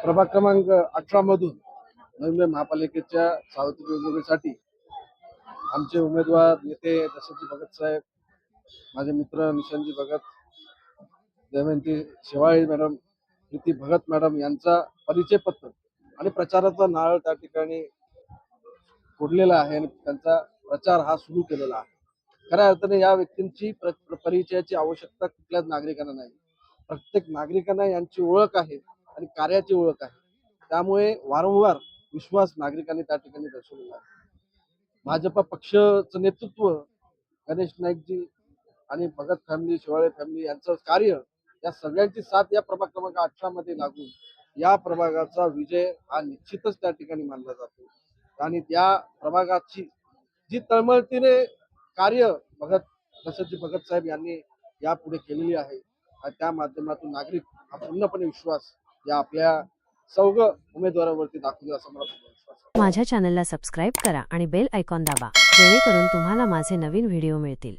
प्रभाग क्रमांक 18 मधून नवी मुंबई महापालिकेच्या सार्वत्रिक निवडणुकीसाठी आमचे उमेदवार नेते दशरथजी भगत साहेब, माझे मित्र निशांतजी भगत, जयवंती शेवाळे मॅडम, प्रीती भगत मॅडम यांचा परिचय पत्र आणि प्रचाराचा नारळ त्या ठिकाणी फोडलेला आहे आणि त्यांचा प्रचार हा सुरू केलेला आहे. खऱ्या अर्थाने या व्यक्तींची परिचयाची आवश्यकता कुठल्याच नागरिकांना नाही. प्रत्येक नागरिकांना यांची ओळख आहे आणि कार्याची ओळख आहे. त्यामुळे वारंवार विश्वास नागरिकांनी त्या ठिकाणी दर्शवलेला आहे. भाजपा पक्षाचं नेतृत्व गणेश नाईकजी आणि भगत फॅमिली, शेवाळे फॅमिली यांचं कार्य, या सगळ्यांची साथ या प्रभाग क्रमांक 18 मध्ये लागून या प्रभागाचा विजय हा निश्चितच त्या ठिकाणी मानला जातो. आणि त्या प्रभागाची जी तळमळतीने कार्य दशरथजी भगत साहेब यांनी यापुढे केलेली आहे, आणि त्या माध्यमातून नागरिक हा पूर्णपणे विश्वास या आपल्या सौग उमेदवारावरती दाखवतील असं मला विश्वास आहे. माझ्या चॅनलला सबस्क्राईब करा आणि बेल आयकॉन दाबा, जेणेकरून तुम्हाला माझे नवीन व्हिडिओ मिळतील.